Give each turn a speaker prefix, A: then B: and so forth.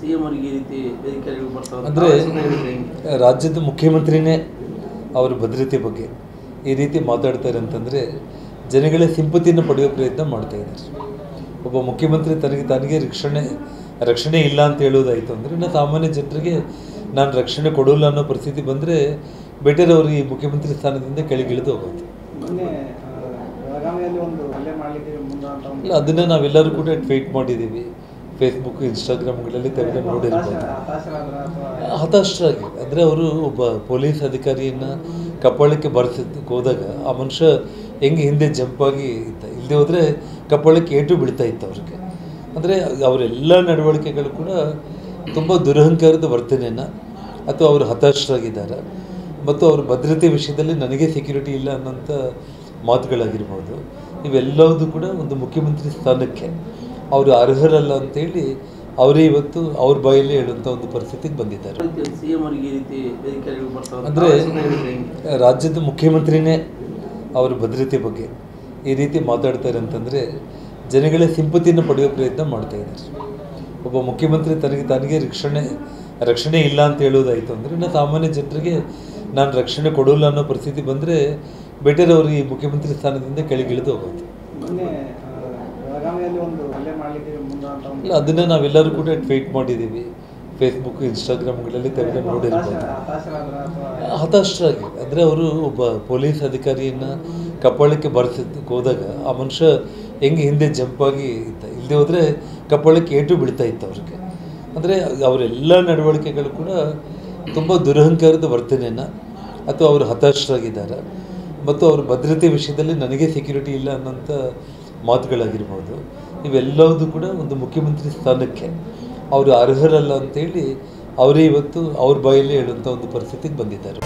A: CM ಅವರಿಗೆ ಈ ರೀತಿ ವೇದಿಕೆಗಳಿಗೆ ಬರ್ತಾ
B: ಅಂದರೆ ರಾಜ್ಯದ ಮುಖ್ಯಮಂತ್ರಿನೇ ಅವರ ಭದ್ರತೆ ಬಗ್ಗೆ ಈ ರೀತಿ ಮಾತಾಡ್ತಾರೆ ಅಂತಂದರೆ ಜನಗಳ ಸಿಂಪತಿಯನ್ನು ಪಡೆಯೋ ಪ್ರಯತ್ನ ಮಾಡ್ತಾ ಇದ್ದಾರೆ. ಒಬ್ಬ ಮುಖ್ಯಮಂತ್ರಿ ತನಗೆ ರಕ್ಷಣೆ ಇಲ್ಲ ಅಂತ ಹೇಳೋದಾಯಿತು ಅಂದರೆ ಇನ್ನು ಸಾಮಾನ್ಯ ಜನರಿಗೆ ನಾನು ರಕ್ಷಣೆ ಕೊಡೋಲ್ಲ ಅನ್ನೋ ಪರಿಸ್ಥಿತಿ ಬಂದರೆ ಬೆಟರ್ ಅವರು ಈ ಮುಖ್ಯಮಂತ್ರಿ ಸ್ಥಾನದಿಂದ ಕೆಳಗಿಳಿದು ಹೋಗೋದು. ಇಲ್ಲ, ಅದನ್ನು ನಾವೆಲ್ಲರೂ ಕೂಡ ಟ್ವೀಟ್ ಮಾಡಿದ್ದೀವಿ. ಫೇಸ್ಬುಕ್, ಇನ್ಸ್ಟಾಗ್ರಾಮ್ಗಳಲ್ಲಿ ತೆಗೆದು ನೋಡಿರ್ಬೋದು. ಹತಾಶರಾಗಿ ಅಂದರೆ ಅವರು ಒಬ್ಬ ಪೊಲೀಸ್ ಅಧಿಕಾರಿಯನ್ನು ಕಪ್ಪಳಕ್ಕೆ ಬರೆಸೋದಕ್ಕೆ ಹೋದಾಗ ಆ ಮನುಷ್ಯ ಹೆಂಗೆ ಹಿಂದೆ ಜಂಪಾಗಿ ಇಲ್ಲದೆ ಹೋದರೆ ಕಪ್ಪಳಕ್ಕೆ ಏಟು ಬೀಳ್ತಾ ಇತ್ತು ಅವ್ರಿಗೆ. ಅಂದರೆ ಅವರೆಲ್ಲ ನಡವಳಿಕೆಗಳು ಕೂಡ ತುಂಬ ದುರಹಂಕಾರದ ವರ್ತನೆಯನ್ನು ಅಥವಾ ಅವರು ಹತಾಶರಾಗಿದ್ದಾರೆ ಮತ್ತು ಅವ್ರ ಭದ್ರತೆ ವಿಷಯದಲ್ಲಿ ನನಗೆ ಸೆಕ್ಯೂರಿಟಿ ಇಲ್ಲ ಅನ್ನೋಂಥ ಮಾತುಗಳಾಗಿರ್ಬೋದು. ಇವೆಲ್ಲವೂ ಕೂಡ ಒಂದು ಮುಖ್ಯಮಂತ್ರಿ ಸ್ಥಾನಕ್ಕೆ ಅವರು ಅರ್ಹರಲ್ಲ ಅಂತೇಳಿ ಅವರೇ ಇವತ್ತು ಅವ್ರ ಬಾಯಲ್ಲಿ ಹೇಳುವಂಥ ಒಂದು ಪರಿಸ್ಥಿತಿಗೆ ಬಂದಿದ್ದಾರೆ. ಅಂದರೆ ರಾಜ್ಯದ ಮುಖ್ಯಮಂತ್ರಿನೇ ಅವರ ಭದ್ರತೆ ಬಗ್ಗೆ ಈ ರೀತಿ ಮಾತಾಡ್ತಾರೆ ಅಂತಂದರೆ ಜನಗಳ ಸಿಂಪತಿಯನ್ನು ಪಡೆಯೋ ಪ್ರಯತ್ನ ಮಾಡ್ತಾ ಇದ್ದಾರೆ. ಒಬ್ಬ ಮುಖ್ಯಮಂತ್ರಿ ತನಗೆ ರಕ್ಷಣೆ ಇಲ್ಲ ಅಂತ ಹೇಳೋದಾಯಿತು ಅಂದರೆ ಇನ್ನು ಸಾಮಾನ್ಯ ಜನರಿಗೆ ನಾನು ರಕ್ಷಣೆ ಕೊಡೋಲ್ಲ ಅನ್ನೋ ಪರಿಸ್ಥಿತಿ ಬಂದರೆ ಬೆಟರ್ ಅವರು ಈ ಮುಖ್ಯಮಂತ್ರಿ ಸ್ಥಾನದಿಂದ ಕೆಳಗಿಳಿದು ಹೋಗೋದು. ಇಲ್ಲ, ಅದನ್ನು ನಾವೆಲ್ಲರೂ ಕೂಡ ಟ್ವೀಟ್ ಮಾಡಿದ್ದೀವಿ. ಫೇಸ್ಬುಕ್, ಇನ್ಸ್ಟಾಗ್ರಾಮ್ಗಳಲ್ಲಿ ತೆಗೆದು ನೋಡಿರ್ಬೋದು. ಹತಾಶರಾಗಿ ಅಂದರೆ ಅವರು ಒಬ್ಬ ಪೊಲೀಸ್ ಅಧಿಕಾರಿಯನ್ನು ಕಪ್ಪಳಕ್ಕೆ ಬರೆಸೋದಕ್ಕೆ ಹೋದಾಗ ಆ ಮನುಷ್ಯ ಹೆಂಗೆ ಹಿಂದೆ ಜಂಪಾಗಿ ಇಲ್ಲದೆ ಹೋದರೆ ಕಪ್ಪಳಕ್ಕೆ ಏಟು ಬೀಳ್ತಾ ಇತ್ತು ಅವ್ರಿಗೆ. ಅಂದರೆ ಅವರೆಲ್ಲ ನಡವಳಿಕೆಗಳು ಕೂಡ ತುಂಬ ದುರಹಂಕಾರದ ವರ್ತನೆಯನ್ನು ಅಥವಾ ಅವರು ಹತಾಶರಾಗಿದ್ದಾರೆ ಮತ್ತು ಅವ್ರ ಭದ್ರತೆ ವಿಷಯದಲ್ಲಿ ನನಗೆ ಸೆಕ್ಯೂರಿಟಿ ಇಲ್ಲ ಅನ್ನೋಂಥ ಮಾತುಗಳಾಗಿರ್ಬೋದು. ಇವೆಲ್ಲವೂ ಕೂಡ ಒಂದು ಮುಖ್ಯಮಂತ್ರಿ ಸ್ಥಾನಕ್ಕೆ ಅವರು ಅರ್ಹರಲ್ಲ ಅಂತೇಳಿ ಅವರೇ ಇವತ್ತು ಅವ್ರ ಬಾಯಲ್ಲಿ ಹೇಳುವಂಥ ಒಂದು ಪರಿಸ್ಥಿತಿಗೆ ಬಂದಿದ್ದಾರೆ.